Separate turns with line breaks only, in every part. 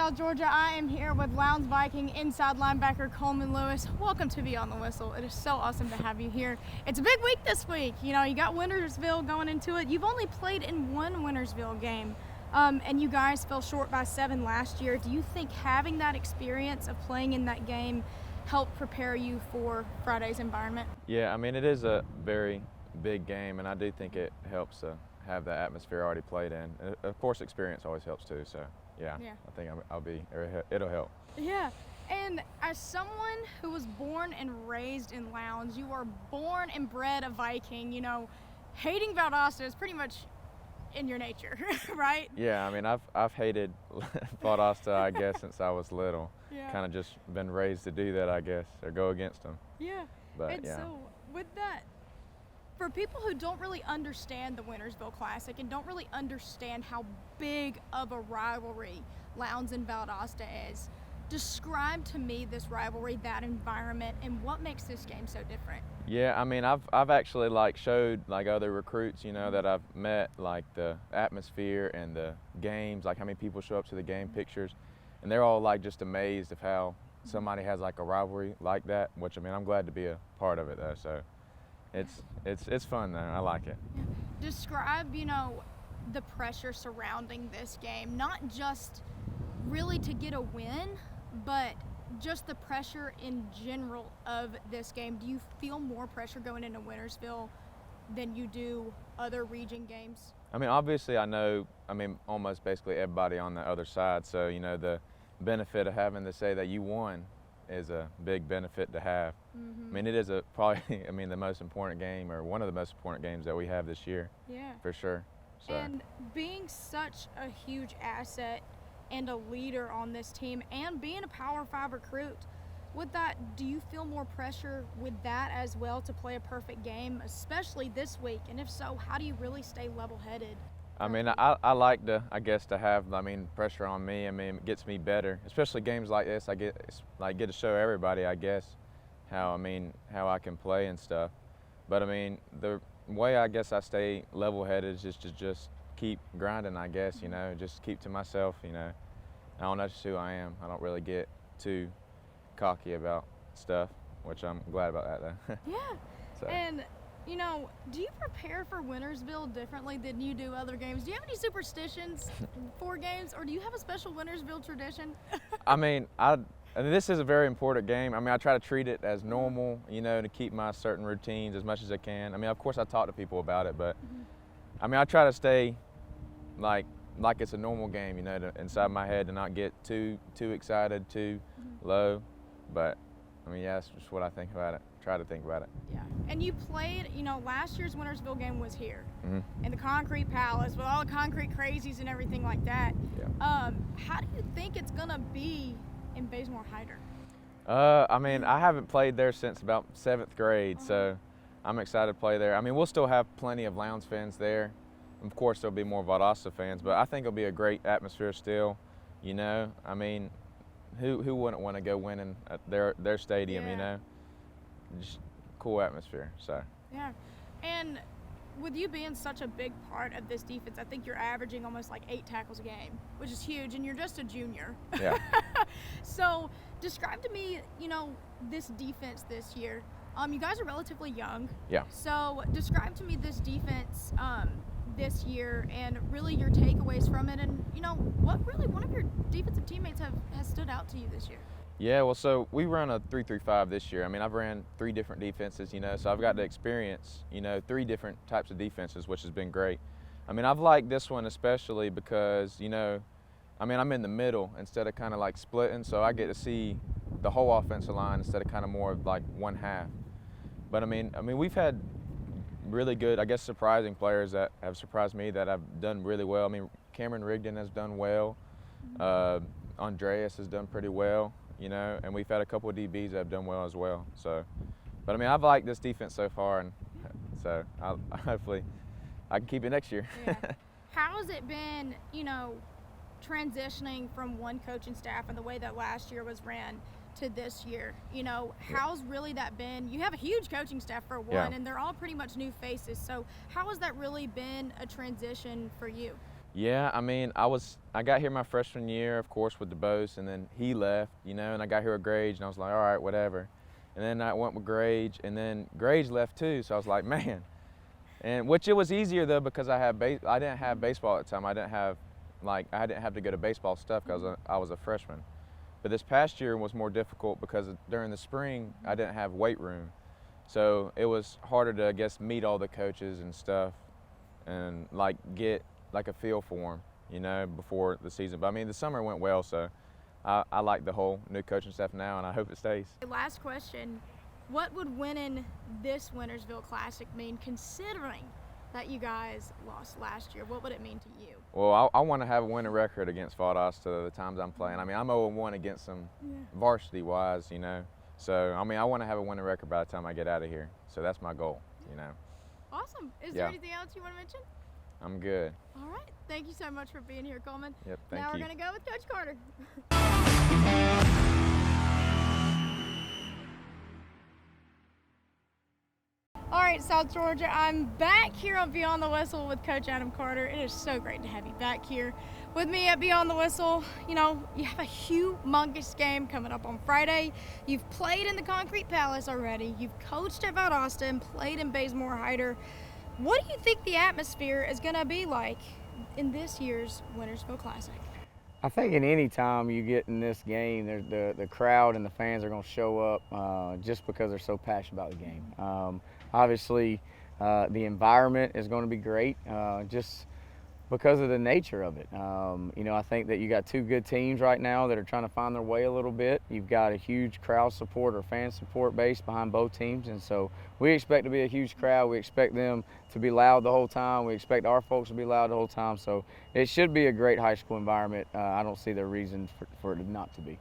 South Georgia. I am here with Lowndes Viking inside linebacker Coleman Lewis. Welcome to Beyond the Whistle. It is so awesome to have you here. It's a big week this week. You know, you got Winnersville going into it. You've only played in one Winnersville game, and you guys fell short by 7 last year. Do you think having that experience of playing in that game helped prepare you for Friday's environment?
Yeah, I mean, it is a very big game, and I do think it helps to have that atmosphere already played in. Of course, experience always helps too, so. Yeah, I think it'll help.
Yeah, and as someone who was born and raised in Lowndes, you are born and bred a Viking. You know, hating Valdosta is pretty much in your nature, right?
Yeah, I mean, I've hated Valdosta, I guess, since I was little.
Yeah.
Kind of just been raised to do that, I guess, or go against them.
Yeah.
But
and
yeah.
So with that, for people who don't really understand the Winnersville Classic and don't really understand how big of a rivalry Lowndes and Valdosta is, describe to me this rivalry, that environment, and what makes this game so different.
Yeah, I mean, I've actually showed other recruits, you know, that I've met, the atmosphere and the games, how many people show up to the game pictures, and they're all just amazed of how somebody has a rivalry like that. Which, I mean, I'm glad to be a part of it though. So. It's fun though. I like it.
Describe, you know, the pressure surrounding this game, not just really to get a win, but just the pressure in general of this game. Do you feel more pressure going into Winnersville than you do other region games?
I mean, obviously I know, almost basically everybody on the other side, so, you know, the benefit of having to say that you won is a big benefit to have.
Mm-hmm.
I mean, it is probably the most important game, or one of the most important games that we have this year.
Yeah.
For sure. So.
And being such a huge asset and a leader on this team, and being a Power 5 recruit, with that, do you feel more pressure with that as well to play a perfect game, especially this week? And if so, how do you really stay level-headed?
I mean, I like to have, pressure on me. I mean, it gets me better, especially games like this. I get to show everybody, I guess, how I can play and stuff. But I mean, the way I guess I stay level-headed is just to just keep grinding, I guess, you know, just keep to myself, you know. I don't know, that's just who I am. I don't really get too cocky about stuff, which I'm glad about that though.
Yeah.
So.
And you know, do you prepare for Winnersville differently than you do other games? Do you have any superstitions for games, or do you have a special Winnersville tradition?
I mean, this is a very important game. I mean, I try to treat it as normal, you know, to keep my certain routines as much as I can. I mean, of course, I talk to people about it, but I mean, I try to stay like it's a normal game, you know, inside my head, to not get too excited, too low. But I mean, yeah, that's just what I think about it. Try to think about it.
Yeah, and you played, you know, last year's Winnersville game was here in the Concrete Palace with all the concrete crazies and everything like that.
Yeah.
How do you think it's gonna be in Bazemore Hyder?
I mean, I haven't played there since about 7th grade, so I'm excited to play there. I mean, we'll still have plenty of Lowndes fans there. Of course, there'll be more Valdosta fans, but I think it'll be a great atmosphere still. You know, I mean, who wouldn't want to go winning at their stadium?
Yeah.
You know. Just cool atmosphere, so.
Yeah, and with you being such a big part of this defense, I think you're averaging almost 8 tackles a game, which is huge, and you're just a junior.
Yeah.
So describe to me, you know, this defense this year. You guys are relatively young.
Yeah.
So describe to me this defense this year, and really your takeaways from it, and you know, what really one of your defensive teammates has stood out to you this year?
Yeah, well, so we run a 3-3-5 this year. I mean, I've ran 3 different defenses, you know, so I've got to experience, you know, 3 different types of defenses, which has been great. I mean, I've liked this one especially because, you know, I mean, I'm in the middle instead of kind of splitting, so I get to see the whole offensive line instead of kind of more of one half. But I mean, we've had really good, I guess, surprising players that have surprised me that have done really well. I mean, Cameron Rigdon has done well. Andreas has done pretty well. You know, and we've had a couple of DBs that have done well as well. So, but I mean, I've liked this defense so far, and so hopefully I can keep it next year.
Yeah. How has it been, you know, transitioning from one coaching staff and the way that last year was ran to this year? You know, how's really that been? You have a huge coaching staff for one, and they're all pretty much new faces. So how has that really been a transition for you?
Yeah, I mean, I got here my freshman year, of course, with DeBose, and then he left, and I got here with Grage, and I was like, all right, whatever. And then I went with Grage, and then Grage left too, so I was like, man. And which it was easier though because I didn't have baseball at the time. I didn't have to go to baseball stuff because I was a freshman. But this past year was more difficult because during the spring I didn't have weight room, so it was harder to, I guess, meet all the coaches and stuff, and get a feel for them, before the season. But I mean, the summer went well, so I like the whole new coaching staff now, and I hope it stays.
Last question. What would winning this Winnersville Classic mean, considering that you guys lost last year? What would it mean to you?
Well, I want to have a winning record against Valdosta the times I'm playing. I mean, I'm 0-1 against them varsity-wise, So, I mean, I want to have a winning record by the time I get out of here. So that's my goal,
Awesome. Is there anything else you want to mention?
I'm good.
All right. Thank you so much for being here, Coleman.
Yep, thank you.
Now we're going to go with Coach Carter. All right, South Georgia, I'm back here on Beyond the Whistle with Coach Adam Carter. It is so great to have you back here with me at Beyond the Whistle. You have a humongous game coming up on Friday. You've played in the Concrete Palace already. You've coached at Valdosta and played in Bazemore Hyder. What do you think the atmosphere is going to be like in this year's Winnersville Classic?
I think in any time you get in this game, the crowd and the fans are going to show up just because they're so passionate about the game. Obviously, the environment is going to be great just because of the nature of it. I think that you got two good teams right now that are trying to find their way a little bit. You've got a huge crowd support or fan support base behind both teams, and so we expect to be a huge crowd. We expect them to be loud the whole time. We expect our folks to be loud the whole time, so it should be a great high school environment. I don't see the reason for it not to be.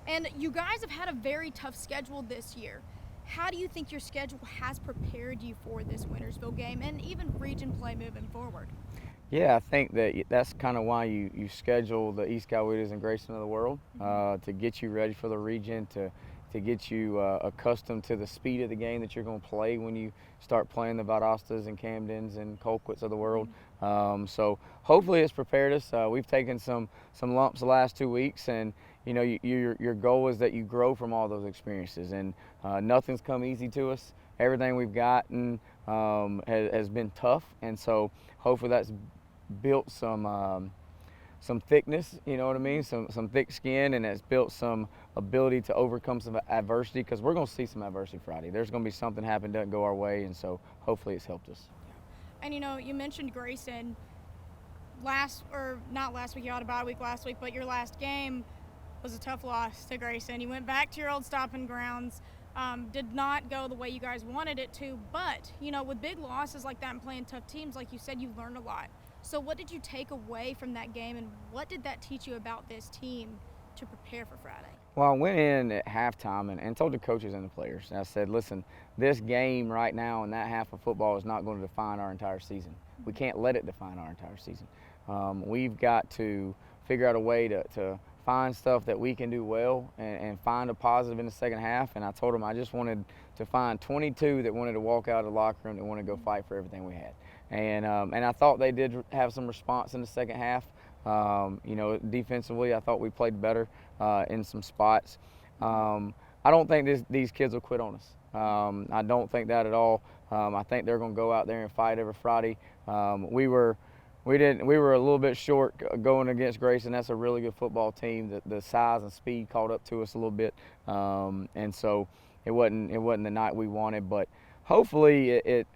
And you guys have had a very tough schedule this year. How do you think your schedule has prepared you for this Winnersville game and even region play moving forward?
Yeah, I think that's kind of why you schedule the East Coweta and Grayson of the world, to get you ready for the region, to get you accustomed to the speed of the game that you're going to play when you start playing the Valdostas and Camdens and Colquitts of the world. So hopefully it's prepared us. We've taken some lumps the last 2 weeks, and your goal is that you grow from all those experiences, and nothing's come easy to us. Everything we've gotten has been tough, and so hopefully that's built some thickness, you know what I mean, some thick skin, and it's built some ability to overcome some adversity, because we're going to see some adversity Friday. There's going to be something happen doesn't go our way, and so hopefully it's helped us.
And you mentioned Grayson not last week, you had a bye week last week, but your last game was a tough loss to Grayson. You went back to your old stomping grounds. Did not go the way you guys wanted it to, but with big losses like that and playing tough teams, like you said, you learned a lot. So what did you take away from that game, and what did that teach you about this team to prepare for Friday?
Well, I went in at halftime and told the coaches and the players, and I said, listen, this game right now in that half of football is not going to define our entire season. We can't let it define our entire season. We've got to figure out a way to find stuff that we can do well and find a positive in the second half. And I told them I just wanted to find 22 that wanted to walk out of the locker room, that wanted to go fight for everything we had. And I thought they did have some response in the second half. Defensively, I thought we played better in some spots. I don't think these kids will quit on us. I don't think that at all. I think they're going to go out there and fight every Friday. We were a little bit short going against Grayson. That's a really good football team. The size and speed caught up to us a little bit, and so it wasn't the night we wanted. But hopefully it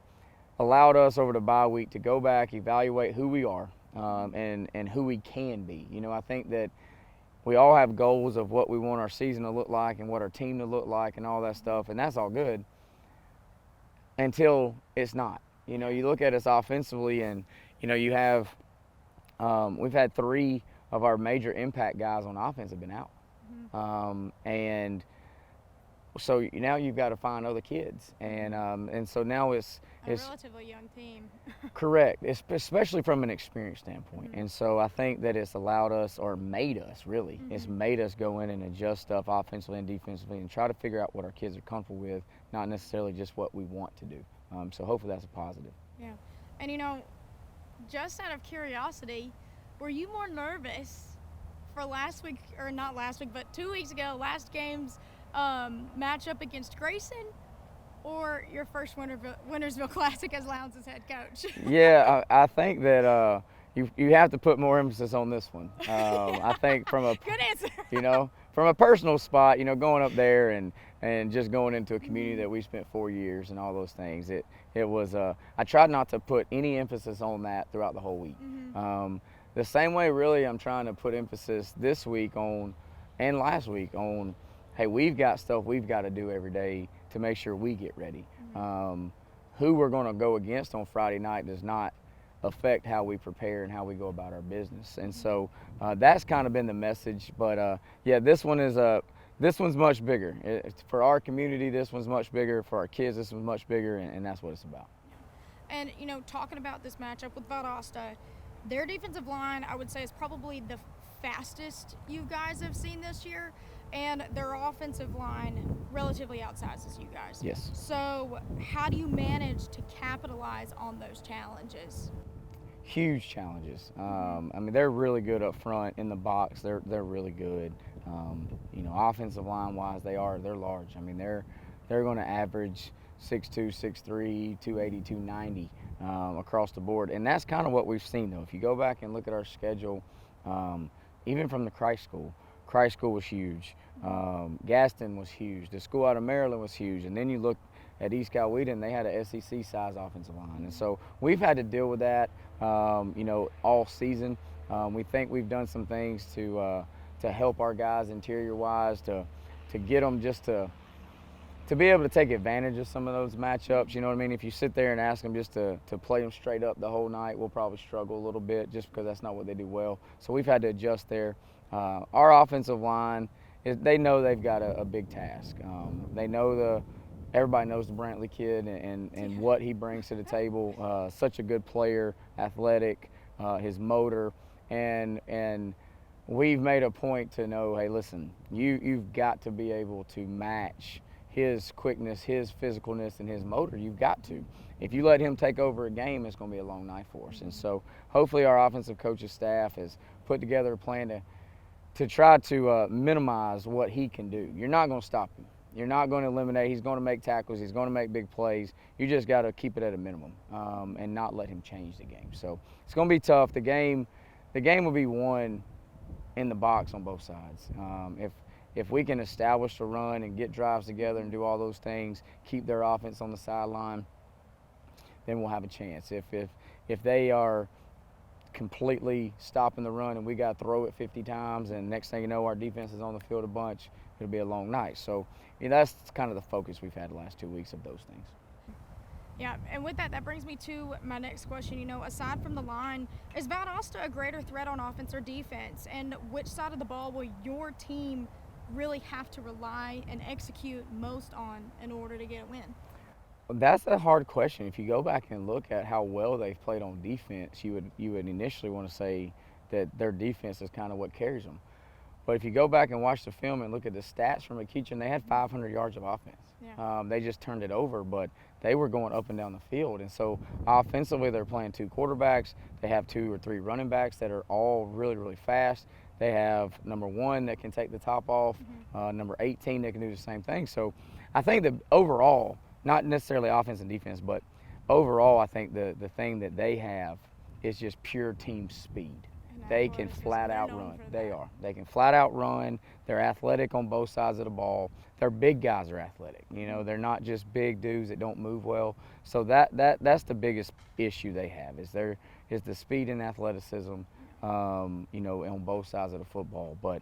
allowed us over the bye week to go back, evaluate who we are, and who we can be. I think that we all have goals of what we want our season to look like and what our team to look like and all that stuff, and that's all good until it's not. You look at us offensively, and you have we've had 3 of our major impact guys on offense have been out, and so now you've got to find other kids, and so now it's
a relatively young team.
Correct, especially from an experience standpoint. And so I think that it's allowed us, or made us really, it's made us go in and adjust stuff offensively and defensively and try to figure out what our kids are comfortable with, not necessarily just what we want to do. So hopefully that's a positive.
Yeah, and just out of curiosity, were you more nervous for last week, or not last week, but 2 weeks ago, last game's matchup against Grayson, or your first Winnersville Classic as Lowndes' head coach?
Yeah, I think that you have to put more emphasis on this one. I think from a
Good answer.
from a personal spot, going up there and just going into a community that we spent 4 years and all those things. It was I tried not to put any emphasis on that throughout the whole week. The same way, really, I'm trying to put emphasis this week on, and last week on, hey, we've got stuff we've got to do every day to make sure we get ready. Who we're going to go against on Friday night does not affect how we prepare and how we go about our business. And so that's kind of been the message. But yeah, this one's much bigger. For our community, this one's much bigger. For our kids, this one's much bigger, and that's what it's about.
And, talking about this matchup with Valdosta, their defensive line, I would say, is probably the fastest you guys have seen this year, and their offensive line relatively outsizes you guys.
Yes.
So how do you manage to capitalize on those challenges?
Huge challenges. I mean, they're really good up front in the box. They're really good. Offensive line wise, they're large. I mean, they're going to average 6'2", 6'3", 280, 290 across the board, and that's kind of what we've seen though. If you go back and look at our schedule, even from the Christ School was huge. Gaston was huge. The school out of Maryland was huge, and then you look at East Coweta, they had an SEC size offensive line, and so we've had to deal with that, all season. We think we've done some things to help our guys interior wise to get them just to be able to take advantage of some of those matchups. You know what I mean? If you sit there and ask them just to play them straight up the whole night, we'll probably struggle a little bit just because that's not what they do well. So we've had to adjust there. Our offensive line, they know they've got a big task. They know everybody knows the Brantley kid and what he brings to the table. Such a good player, athletic, his motor, and we've made a point to know, hey, listen, you've got to be able to match his quickness, his physicalness, and his motor. You've got to. If you let him take over a game, it's going to be a long night for us. And so hopefully our offensive coaching staff has put together a plan to try to minimize what he can do. You're not going to stop him. You're not going to eliminate. He's going to make tackles. He's going to make big plays. You just got to keep it at a minimum and not let him change the game. So it's going to be tough. The game will be won in the box on both sides. If we can establish a run and get drives together and do all those things, keep their offense on the sideline, then we'll have a chance. If they are completely stopping the run and we got to throw it 50 times and next thing you know our defense is on the field a bunch, it'll be a long night. So that's kind of the focus we've had the last 2 weeks of those things.
Yeah, and with that brings me to my next question. Aside from the line, is Valdosta a greater threat on offense or defense? And which side of the ball will your team really have to rely and execute most on in order to get a win?
That's a hard question. If you go back and look at how well they've played on defense, you would initially want to say that their defense is kind of what carries them. But if you go back and watch the film and look at the stats from McEachin, they had 500 yards of offense. Yeah. They just turned it over, but they were going up and down the field. And so offensively, they're playing 2 quarterbacks. They have 2 or 3 running backs that are all really, really fast. They have number 1 that can take the top off, number 18 that can do the same thing. So I think that overall, not necessarily offense and defense, but overall I think the thing that they have is just pure team speed. They can flat out run. They can flat out run. They're athletic on both sides of the ball. Their big guys are athletic. They're not just big dudes that don't move well. So that's the biggest issue they have is the speed and athleticism. On both sides of the football. But,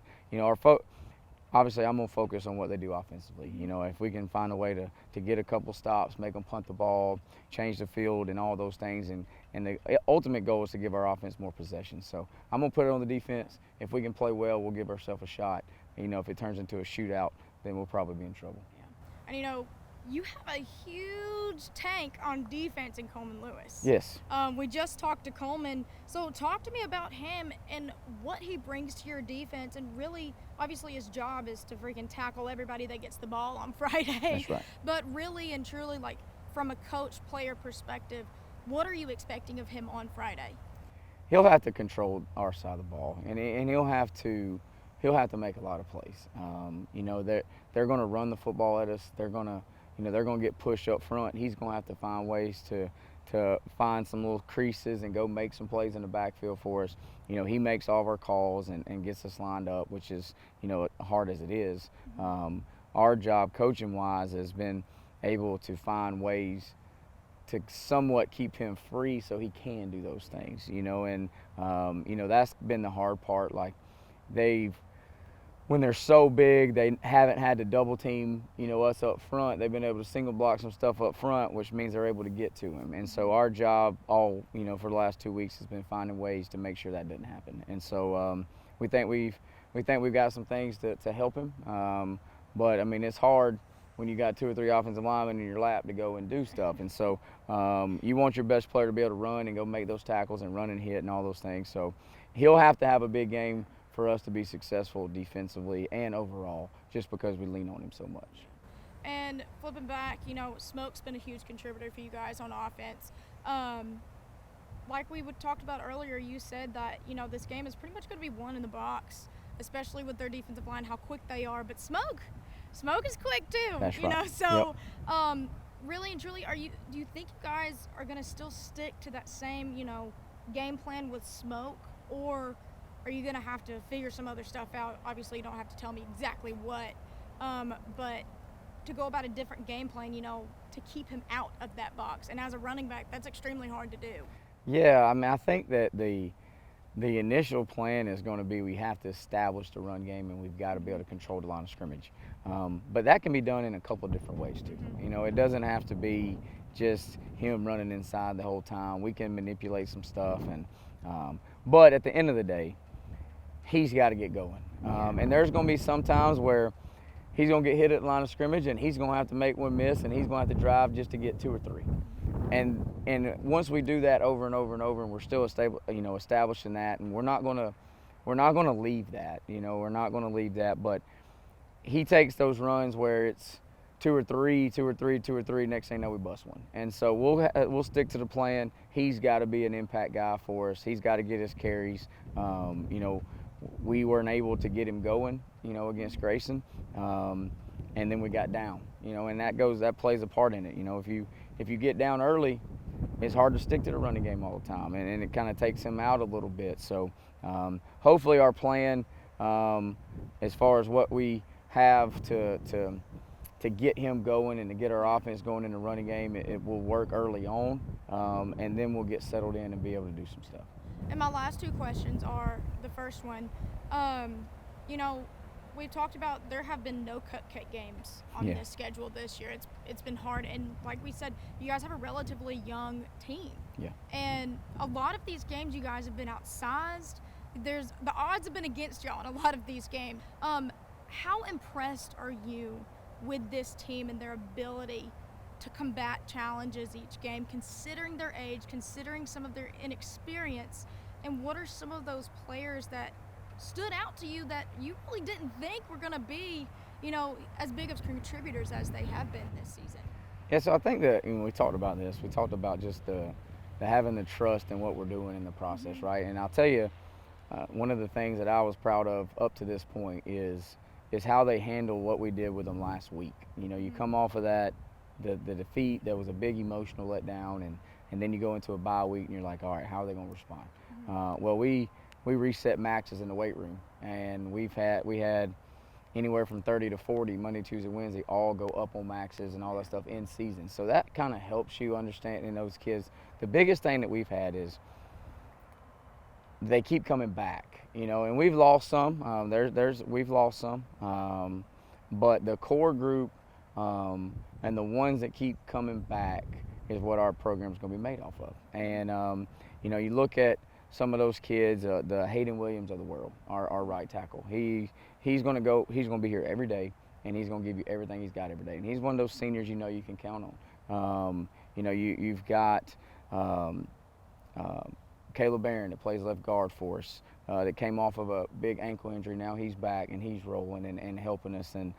obviously I'm going to focus on what they do offensively. If we can find a way to get a couple stops, make them punt the ball, change the field and all those things. And the ultimate goal is to give our offense more possession. So I'm going to put it on the defense. If we can play well, we'll give ourselves a shot. If it turns into a shootout, then we'll probably be in trouble.
Yeah. And, you have a huge tank on defense in Coleman Lewis.
Yes.
We just talked to Coleman. So talk to me about him and what he brings to your defense. And really, obviously, his job is to freaking tackle everybody that gets the ball on Friday.
That's right.
But really and truly, from a coach-player perspective, what are you expecting of him on Friday?
he'll have to control our side of the ball, and he'll have to make a lot of plays. You know, they're going to run the football at us. They're going to get pushed up front. He's going to have to find ways to find some little creases and go make some plays in the backfield for us. You know, he makes all of our calls and gets us lined up, which is, you know, hard as it is. Our job, coaching-wise, has been able to find ways to somewhat keep him free so he can do those things, you know, and, you know, that's been the hard part. Like, when they're so big, they haven't had to double team, you know, us up front. They've been able to single block some stuff up front, which means they're able to get to him. And so our job all, you know, for the last 2 weeks has been finding ways to make sure that doesn't happen. And so we think we've got some things to help him. But I mean, it's hard when you got 2 or 3 offensive linemen in your lap to go and do stuff. And so you want your best player to be able to run and go make those tackles and run and hit and all those things. So he'll have to have a big game for us to be successful defensively and overall, just because we lean on him so much.
And flipping back, you know, Smoke's been a huge contributor for you guys on offense. Like we talked about earlier, you said that, you know, this game is pretty much going to be won in the box, especially with their defensive line, how quick they are. But Smoke is quick too.
That's
you
right.
know, so
Yep.
Really and truly, do you think you guys are going to still stick to that same, you know, game plan with Smoke, or are you going to have to figure some other stuff out? Obviously, you don't have to tell me exactly what, but to go about a different game plan, you know, to keep him out of that box. And as a running back, that's extremely hard to do.
Yeah, I mean, I think that the initial plan is going to be we have to establish the run game, and we've got to be able to control the line of scrimmage. But that can be done in a couple of different ways too. You know, it doesn't have to be just him running inside the whole time. We can manipulate some stuff, and but at the end of the day, he's got to get going. And there's going to be some times where he's going to get hit at the line of scrimmage, and he's going to have to make one miss, and he's going to have to drive just to get 2 or 3. And once we do that over and over and over, and we're still establishing that, and we're not going to leave that. You know, we're not going to leave that. But he takes those runs where it's 2 or 3, 2 or 3, 2 or 3. Next thing you know, we bust one. And so we'll stick to the plan. He's got to be an impact guy for us. He's got to get his carries. You know, we weren't able to get him going, you know, against Grayson, and then we got down, you know, and that plays a part in it. You know, if you get down early, it's hard to stick to the running game all the time, and it kind of takes him out a little bit. So hopefully our plan, as far as what we have to get him going and to get our offense going in the running game, it will work early on, and then we'll get settled in and be able to do some stuff.
And my last 2 questions are, the first one, you know, we've talked about there have been no cut games on this schedule this year. It's been hard, and like we said, you guys have a relatively young team.
Yeah.
And a lot of these games you guys have been outsized. The odds have been against y'all in a lot of these games. How impressed are you with this team and their ability to combat challenges each game, considering their age, considering some of their inexperience, and what are some of those players that stood out to you that you really didn't think were going to be, you know, as big of contributors as they have been this season?
Yeah, so I think that, you know, we talked about this. We talked about just the having the trust in what we're doing in the process, right? And I'll tell you, one of the things that I was proud of up to this point is how they handled what we did with them last week. You know, you come off of that, the defeat, there was a big emotional letdown, and then you go into a bye week and you're like, all right, how are they going to respond? Well, we reset maxes in the weight room, and we had anywhere from 30 to 40 Monday, Tuesday, Wednesday all go up on maxes and all that stuff in season. So that kind of helps you understanding those kids. The biggest thing that we've had is they keep coming back, you know, and we've lost some. We've lost some, but the core group and the ones that keep coming back is what our program is going to be made off of. And you know, you look at some of those kids, the Hayden Williams of the world, our right tackle. He's going to be here every day, and he's going to give you everything he's got every day. And he's one of those seniors you know you can count on. You know, you've got Caleb Barron that plays left guard for us, that came off of a big ankle injury. Now he's back and he's rolling and helping us. And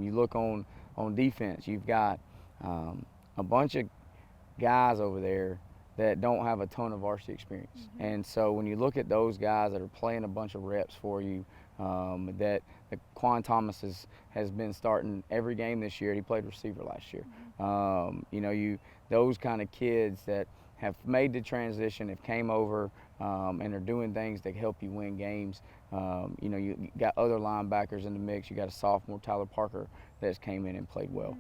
you look on defense, you've got a bunch of guys over there that don't have a ton of varsity experience. And so when you look at those guys that are playing a bunch of reps for you, that Quan Thomas has been starting every game this year. He played receiver last year. You know, those kind of kids that have made the transition, have came over, and are doing things that help you win games. You know, you got other linebackers in the mix. You got a sophomore, Tyler Parker, that's came in and played well.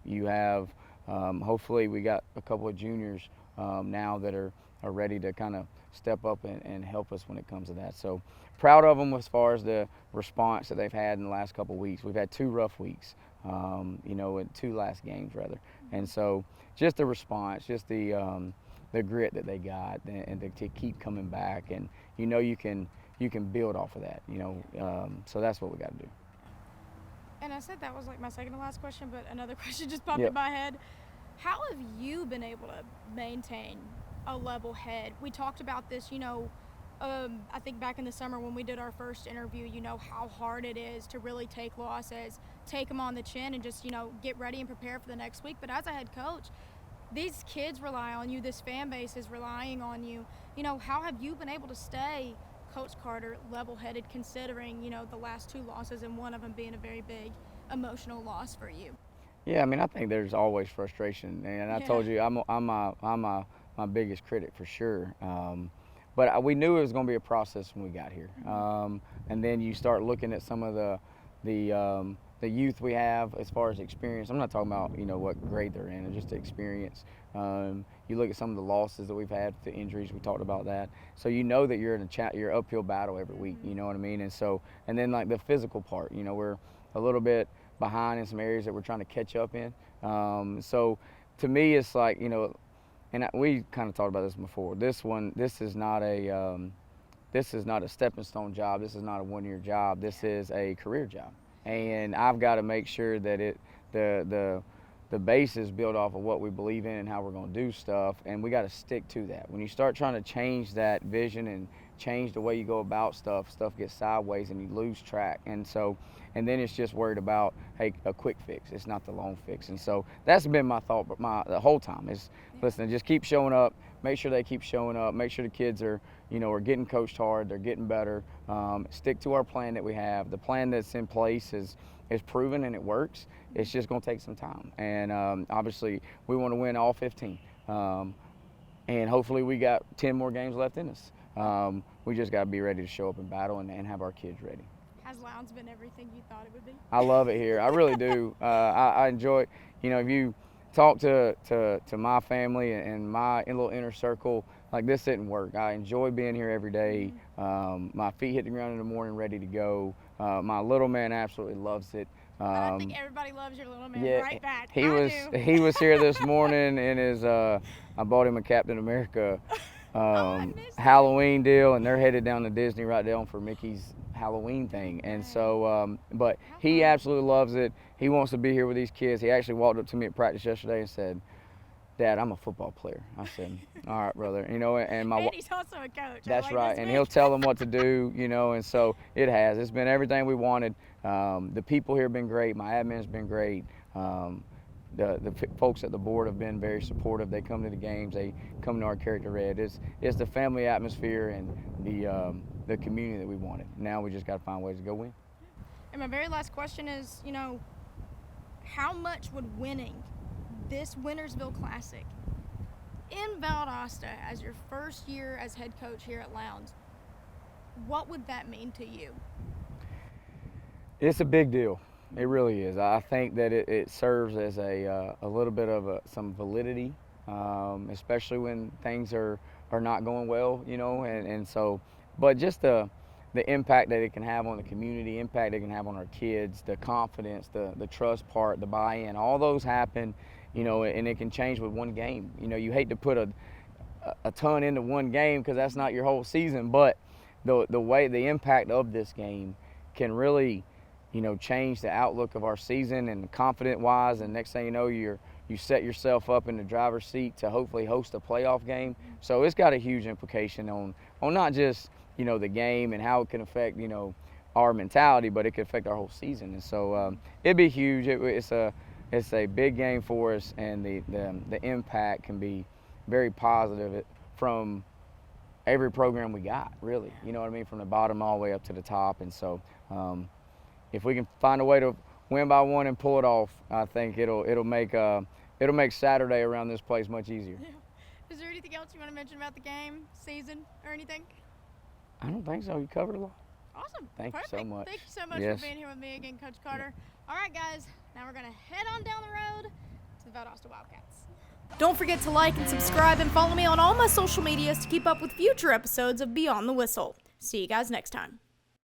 You have, hopefully, we got a couple of juniors now that are ready to kind of step up and help us when it comes to that. So proud of them as far as the response that they've had in the last couple of weeks. We've had 2 rough weeks, you know, in 2 last games rather. And so just the response, just the grit that they got, and to keep coming back, and you know you can build off of that, you know. So that's what we got to do.
And I said that was like my second to last question, but another question just popped in my head. How have you been able to maintain a level head? We talked about this, you know, I think back in the summer when we did our first interview, you know, how hard it is to really take losses, take them on the chin, and just, you know, get ready and prepare for the next week. But as a head coach, these kids rely on you, this fan base is relying on you. You know, how have you been able to stay, Coach Carter, level-headed, considering, you know, the last 2 losses and one of them being a very big emotional loss for you?
Yeah, I mean, I think there's always frustration, and I told you I'm my biggest critic for sure. But we knew it was going to be a process when we got here. And then you start looking at some of the youth we have as far as experience. I'm not talking about, you know, what grade they're in, just the experience. You look at some of the losses that we've had, the injuries, we talked about that. So you know that you're in your uphill battle every week, you know what I mean? And so, and then like the physical part, you know, we're a little bit behind in some areas that we're trying to catch up in. So to me, it's like, you know, and we kind of talked about this before. This is not a stepping stone job. This is not a 1-year job. This is a career job, and I've got to make sure that the base is built off of what we believe in and how we're going to do stuff, and we got to stick to that. When you start trying to change that vision and change the way you go about stuff gets sideways and you lose track. And then it's just worried about, hey, a quick fix. It's not the long fix. And so that's been my thought the whole time is, listen, just keep showing up, make sure they keep showing up, make sure the kids are, you know, are getting coached hard, they're getting better, stick to our plan that we have. The plan that's in place is proven and it works. It's just going to take some time. And obviously we want to win all 15. And hopefully we got 10 more games left in us. We just got to be ready to show up in battle and have our kids ready.
Has Lowndes been everything you thought it would be?
I love it here. I really do. I enjoy, you know, if you talk to my family and my little inner circle, like this didn't work. I enjoy being here every day. My feet hit the ground in the morning, ready to go. My little man absolutely loves it.
I think everybody loves your little man right back.
He was here this morning in his, I bought him a Captain America Halloween deal, and they're headed down to Disney right down for Mickey's Halloween thing. And so, but he absolutely loves it. He wants to be here with these kids. He actually walked up to me at practice yesterday and said, "Dad, I'm a football player." I said, "All right, brother." You know, and
he's also a coach.
That's right, and he'll tell them what to do, you know, and so it's been everything we wanted. The people here have been great. My admin's been great. The folks at the board have been very supportive. They come to the games. They come to our Character Red. It's the family atmosphere and the community that we wanted. Now we just got to find ways to go win.
And my very last question is, you know, how much would winning this Winnersville Classic in Valdosta as your first year as head coach here at Lowndes, what would that mean to you?
It's a big deal. It really is. I think that it serves as a little bit of some validity, especially when things are not going well, you know, and so, but just the impact that it can have on the community, impact it can have on our kids, the confidence, the trust part, the buy-in, all those happen, you know, and it can change with one game. You know, you hate to put a ton into one game because that's not your whole season, but the impact of this game can really, you know, change the outlook of our season and confident-wise, and next thing you know, you set yourself up in the driver's seat to hopefully host a playoff game. So it's got a huge implication on not just, you know, the game and how it can affect, you know, our mentality, but it could affect our whole season. And so it'd be huge. It's a big game for us, and the impact can be very positive from every program we got, really. You know what I mean? From the bottom all the way up to the top. And so if we can find a way to win by one and pull it off, I think it'll make Saturday around this place much easier.
Yeah. Is there anything else you want to mention about the game, season, or anything?
I don't think so. You covered a lot.
Awesome.
Thank you so much.
Thank you so much
Yes.
for being here with me again, Coach Carter. All right, guys, now we're going to head on down the road to the MONSTER Wildcats. Don't forget to like and subscribe and follow me on all my social medias to keep up with future episodes of Beyond the Whistle. See you guys next time.